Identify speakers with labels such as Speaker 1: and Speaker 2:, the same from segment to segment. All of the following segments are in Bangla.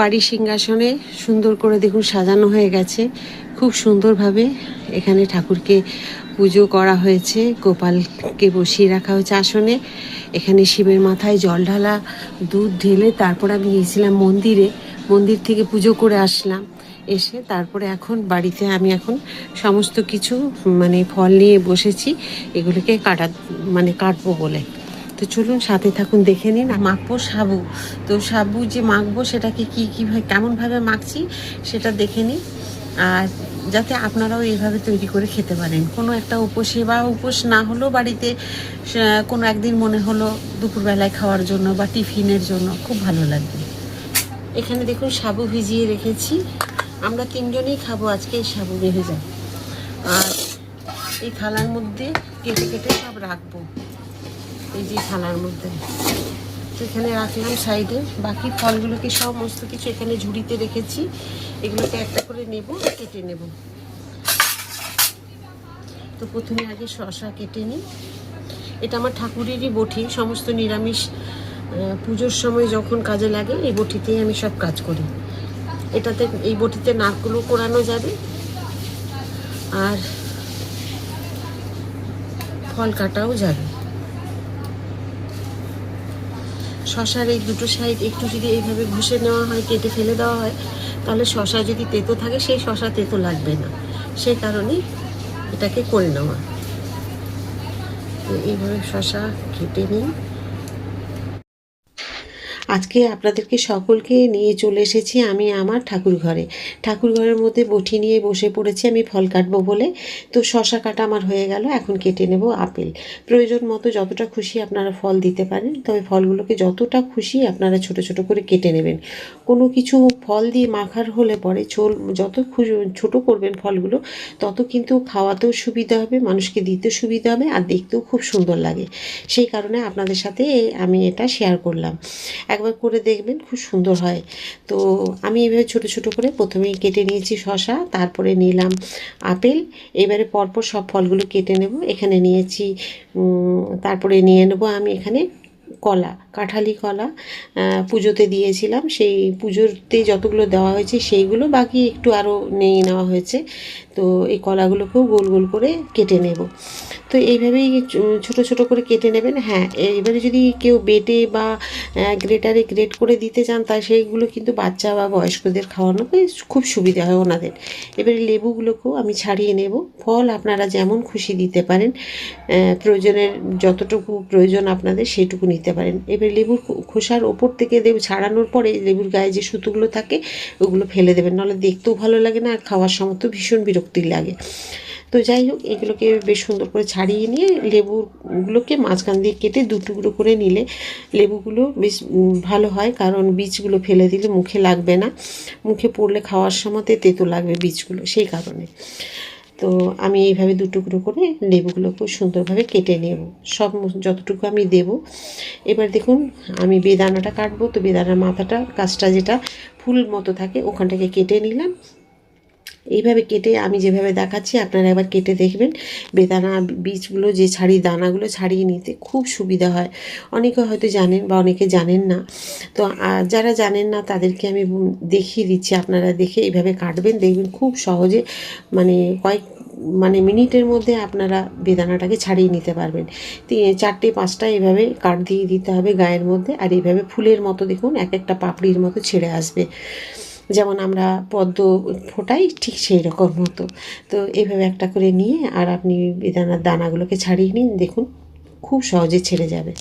Speaker 1: বাড়ির সিংহাসনে সুন্দর করে দেখুন সাজানো হয়ে গেছে, খুব সুন্দরভাবে এখানে ঠাকুরকে পুজো করা হয়েছে, গোপালকে বসিয়ে রাখা হয়েছে আসনে। এখানে শিবের মাথায় জল ঢালা, দুধ ঢেলে তারপর আমি গিয়েছিলাম মন্দিরে, মন্দির থেকে পুজো করে আসলাম। এসে তারপরে এখন বাড়িতে আমি এখন সমস্ত কিছু ফল নিয়ে বসেছি, এগুলোকে কাটবো বলে। তো চলুন সাথে থাকুন, দেখে নিন। মাখবো সাবু, তো সাবু যে মাখবো সেটাকে কীভাবে কেমনভাবে মাখছি সেটা দেখে নিন, আর যাতে আপনারাও এইভাবে তৈরি করে খেতে পারেন। কোনো একটা উপোসে বা উপোস না হলেও বাড়িতে কোনো একদিন মনে হলো দুপুরবেলায় খাওয়ার জন্য বা টিফিনের জন্য খুব ভালো লাগবে। এখানে দেখুন সাবু ভিজিয়ে রেখেছি, আমরা তিনজনেই খাবো আজকে এই সাবু ভেজা। আর এই থালার মধ্যে কেটে কেটে সব রাখবো, এই যে থালার মধ্যে তো এখানে রাখলাম সাইডে। বাকি ফলগুলোকে সমস্ত কিছু এখানে ঝুড়িতে রেখেছি, এগুলোকে একটা করে নেব, কেটে নেব। তো প্রথমে আগে শসা কেটে নিই। এটা আমার ঠাকুরেরই বটি, সমস্ত নিরামিষ পুজোর সময় যখন কাজে লাগে এই বটিতেই আমি সব কাজ করি। এটাতে এই বটিতে নারকেলও কোরানো যাবে আর ফল কাটাও যাবে। শশার এই দুটো সাইড একটু যদি এইভাবে ঘষে নেওয়া হয়, কেটে ফেলে দেওয়া হয়, তাহলে শশা যদি তেতো থাকে সেই শশা তেতো লাগবে না, সেই কারণেই এটাকে করে নেওয়া। এইভাবে শশা কেটে নিই। আজকে আপনাদেরকে সকলকে নিয়ে চলে এসেছি আমি আমার ঠাকুর ঘরে। ঠাকুর ঘরের মধ্যে বটি নিয়ে বসে পড়েছি আমি ফল কাটবো বলে। তো শশা কাটা আমার হয়ে গেল, এখন কেটে নেব আপেল। প্রয়োজন মতো যতটা খুশি আপনারা ফল দিতে পারেন, তবে ফলগুলোকে যতটা খুশি আপনারা ছোট ছোট করে কেটে নেবেন। কোনো কিছু ফল দিয়ে মাখার হলে পরে যত ছোট করবেন ফলগুলো, তত কিন্তু খাওয়াতেও সুবিধা হবে, মানুষকে দিতে সুবিধা হবে, আর দেখতেও খুব সুন্দর লাগে। সেই কারণে আপনাদের সাথে আমি এটা শেয়ার করলাম, একবার করে দেখবেন, খুব সুন্দর হয়। তো আমি এভাবে ছোট ছোট করে প্রথমেই কেটে নিয়েছি শসা, তারপরে নিলাম আপেল। এবারে পরপর সব ফলগুলো কেটে নেব। এখানে নিয়েছি তারপরে নিয়ে নেব আমি এখানে কলা, কাঁঠালি কলা পুজোতে দিয়েছিলাম, সেই পুজোতে যতগুলো দেওয়া হয়েছে সেইগুলো, বাকি একটু আরও নিয়ে নেওয়া হয়েছে। তো এই কলাগুলোকেও গোল গোল করে কেটে নেব। তো এইভাবেই ছোট ছোট করে কেটে নেবেন। হ্যাঁ, এবারে যদি কেউ বেটে বা গ্রেটারে গ্রেট করে দিতে চান, তা সেইগুলো কিন্তু বাচ্চা বা বয়স্কদের খাওয়ানোতে খুব সুবিধা হয় ওনাদের। এবারে লেবুগুলোকেও আমি ছাড়িয়ে নেব। ফল আপনারা যেমন খুশি দিতে পারেন, প্রয়োজনের যতটুকু প্রয়োজন আপনাদের সেটুকু নিতে পারেন। এবার লেবুর খোসার ওপর থেকে ছাড়ানোর পরে লেবুর গায়ে যে সুতোগুলো থাকে ওগুলো ফেলে দেবেন, নাহলে দেখতেও ভালো লাগে না আর খাওয়ার সময় তো ভীষণ বিরক্তি লাগে। তো যাই হোক, এগুলোকে বেশ সুন্দর করে ছাড়িয়ে নিয়ে লেবুগুলোকে মাঝখান দিয়ে কেটে দু টুকরো করে নিলে লেবুগুলো বেশ ভালো হয়, কারণ বীজগুলো ফেলে দিলে মুখে লাগবে না, মুখে পড়লে খাওয়ার সময়তে তেতো লাগবে বীজগুলো, সেই কারণে। তো আমি এইভাবে দু টুকরো করে লেবুগুলোকে সুন্দরভাবে কেটে নেব, সব যতটুকু আমি দেব। এবার দেখুন আমি বেদানাটা কাটবো। তো বেদানার মাথাটা, গাছটা যেটা ফুল মতো থাকে ওখানটাকে কেটে নিলাম। এইভাবে কেটে আমি যেভাবে দেখাচ্ছি আপনারা একবার কেটে দেখবেন। বেদানা বীজগুলো যে দানাগুলো ছাড়িয়ে নিতে খুব সুবিধা হয়। অনেকে হয়তো জানেন বা অনেকে জানেন না। তো যারা জানেন না তাদেরকে আমি দেখিয়ে দিচ্ছি, আপনারা দেখে এইভাবে কাটবেন, দেখবেন খুব সহজে কয়েক মিনিটের মধ্যে আপনারা বেদানাটাকে ছাড়িয়ে নিতে পারবেন। 4-5টা এভাবে কাট দিয়ে দিতে হবে গায়ের মধ্যে, আর এইভাবে ফুলের মতো দেখুন এক একটা পাপড়ির মতো ছেড়ে আসবে, যেমন আমরা পদ্ম ফোটাই ঠিক সেই রকম মতো। তো এইভাবে একটা করে নিয়ে আর আপনি বেদানার দানাগুলোকে ছাড়িয়ে নিন, দেখুন খুব সহজে ছেড়ে যাবে,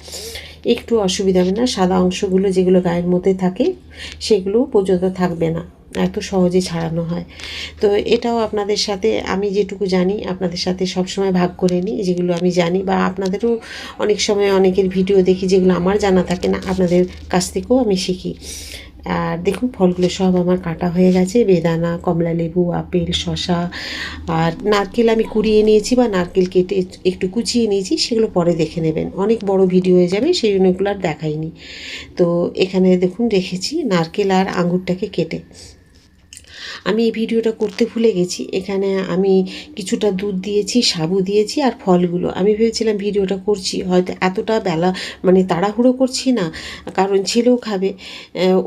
Speaker 1: একটু অসুবিধা হবে না। সাদা অংশগুলো যেগুলো গায়ের মধ্যে থাকে সেগুলোও পর্যন্ত থাকবে না, এত সহজে ছাড়ানো হয়। তো এটাও আপনাদের সাথে আমি যেটুকু জানি আপনাদের সাথে সবসময় ভাগ করে নিই, যেগুলো আমি জানি, বা আপনাদেরও অনেক সময় অনেকের ভিডিও দেখি যেগুলো আমার জানা থাকে না, আপনাদের কাছ থেকেও আমি শিখি। আর দেখুন ফলগুলো সব আমার কাটা হয়ে গেছে, বেদানা, কমলা লেবু, আপেল, শসা, আর নারকেল আমি কুড়িয়ে নিয়েছি বা নারকেল কেটে একটু কুচিয়ে নিয়েছি, সেগুলো পরে দেখে নেবেন, অনেক বড় ভিডিও হয়ে যাবে, সেই জন্য এগুলো আর দেখাইনি। তো এখানে দেখুন রেখেছি নারকেল আর আঙুরটাকে কেটে। আমি এই ভিডিওটা করতে ভুলে গেছি। এখানে আমি কিছুটা দুধ দিয়েছি, সাবু দিয়েছি আর ফলগুলো। আমি ভেবেছিলাম ভিডিওটা করছি, হয়তো এতটা বেলা মানে তাড়াহুড়ো করছি না, কারণ ছেলেও খাবে,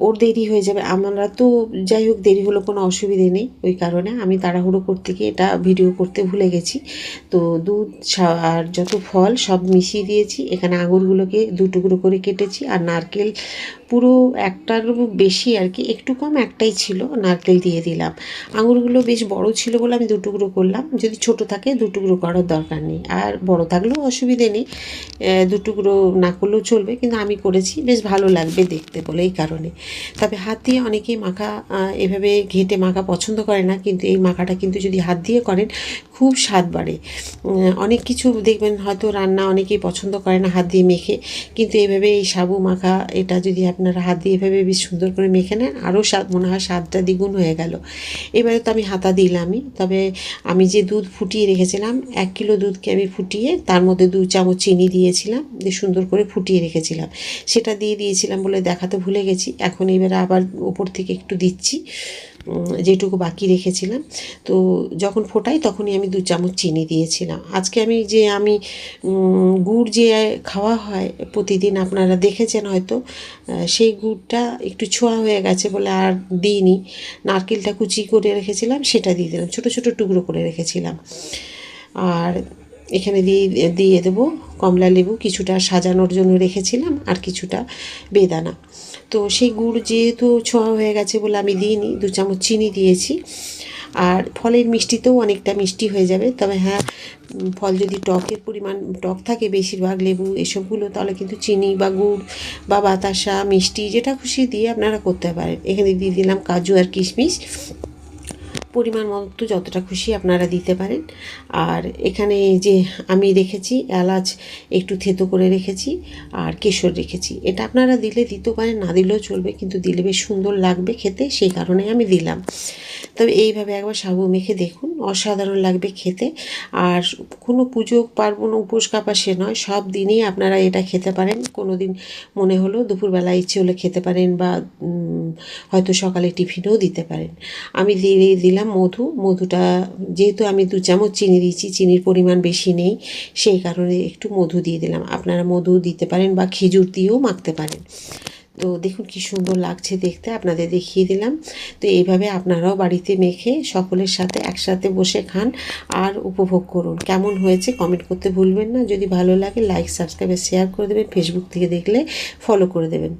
Speaker 1: ওর দেরি হয়ে যাবে। আমরা তো যাই হোক, দেরি হলো কোনো অসুবিধে নেই, ওই কারণে আমি তাড়াহুড়ো করতে গিয়ে এটা ভিডিও করতে ভুলে গেছি। তো দুধ আর যত ফল সব মিশিয়ে দিয়েছি। এখানে আঙুরগুলোকে 2 টুকরো করে কেটেছি আর নারকেল পুরো একটার বেশি আর কি, একটু কম একটাই ছিল, নারকেল দিয়ে দিলাম। আঙুরগুলো বেশ বড় ছিল বলে আমি 2 টুকরো করলাম, যদি ছোট থাকে 2 টুকরো করার দরকার নেই, আর বড় থাকলেও অসুবিধে নেই, 2 টুকরো না করলেও চলবে, কিন্তু আমি করেছি, বেশ ভালো লাগবে দেখতে বলে এই কারণে। তবে হাত দিয়ে অনেকেই মাখা এভাবে ঘেঁটে মাখা পছন্দ করে না, কিন্তু এই মাখাটা কিন্তু যদি হাত দিয়ে করেন খুব স্বাদ বাড়ে। অনেক কিছু দেখবেন হয়তো রান্না অনেকেই পছন্দ করে না হাত দিয়ে মেখে, কিন্তু এইভাবে এই সাবু মাখা এটা যদি আপনারা হাত দিয়ে এভাবে বেশ সুন্দর করে মেখে নেন, আরও স্বাদ, মনে হয় স্বাদটা দ্বিগুণ হয়ে গেল। এবারে তো আমি হাতা দিলামই, তবে আমি যে দুধ ফুটিয়ে রেখেছিলাম 1 কিলো দুধকে আমি ফুটিয়ে তার মধ্যে 2 চামচ চিনি দিয়েছিলাম, দিয়ে সুন্দর করে ফুটিয়ে রেখেছিলাম, সেটা দিয়ে দিয়েছিলাম বলে দেখাতে ভুলে গেছি। এখন এবারে আবার ওপর থেকে একটু দিচ্ছি, যেটুকু বাকি রেখেছিলাম। তো যখন ফোটাই তখনই আমি 2 চামচ চিনি দিয়েছিলাম। আজকে আমি গুড় যে খাওয়া হয় প্রতিদিন, আপনারা দেখেছেন হয়তো, সেই গুড়টা একটু ছোঁয়া হয়ে গেছে বলে আর দিইনি। নারকেলটা কুচি করে রেখেছিলাম, সেটা দিয়ে দিলাম, ছোটো ছোটো টুকরো করে রেখেছিলাম। আর এখানে দিয়ে দেবো কমলা লেবু, কিছুটা সাজানোর জন্য রেখেছিলাম আর কিছুটা বেদানা। তো সেই গুড় যেহেতু ছোঁয়া হয়ে গেছে বলে আমি দিইনি, 2 চামচ চিনি দিয়েছি। আর ফলের মিষ্টিতেও অনেকটা মিষ্টি হয়ে যাবে, তবে হ্যাঁ, ফল যদি টকের পরিমাণ টক থাকে বেশিরভাগ লেবু এসবগুলো, তাহলে কিন্তু চিনি বা গুড় বা বাতাসা মিষ্টি যেটা খুশি দিয়ে আপনারা করতে পারেন। এখানে দিয়ে দিলাম কাজু আর কিশমিশ, পরিমাণ মতো যতটা খুশি আপনারা দিতে পারেন। আর এখানে যে আমি রেখেছি এলাচ একটু থেতো করে রেখেছি, আর কেশর রেখেছি, এটা আপনারা দিতেও পারেন, না দিলেও চলবে, কিন্তু দিলে বেশ সুন্দর লাগবে খেতে, সেই কারণে আমি দিলাম। তবে এইভাবে একবার সাবু মেখে দেখুন, অসাধারণ লাগবে খেতে। আর কোনো পুজো পার্বণ উপোস কাপাসে নয়, সব দিনই আপনারা এটা খেতে পারেন। কোনো দিন মনে হলো দুপুরবেলা ইচ্ছে হলে খেতে পারেন, বা হয়তো সকালে টিফিনেও দিতে পারেন। আমি দিয়ে দিলাম মধুটা, যেহেতু আমি 2 চামচ চিনি দিয়েছি, চিনির পরিমাণ বেশি নেই, সেই কারণে একটু মধু দিয়ে দিলাম। আপনারা মধু দিতে পারেন বা খেজুর দিয়েও মাখতে পারেন। তো দেখুন কি সুন্দর লাগছে দেখতে, আপনাদের দেখিয়ে দিলাম। তো এইভাবে আপনারাও বাড়িতে মেখে সকলের সাথে একসাথে বসে খান আর উপভোগ করুন। কেমন হয়েছে কমেন্ট করতে ভুলবেন না। যদি ভালো লাগে লাইক, সাবস্ক্রাইব, শেয়ার করে দেবেন। ফেসবুক থেকে দেখলে ফলো করে দেবেন।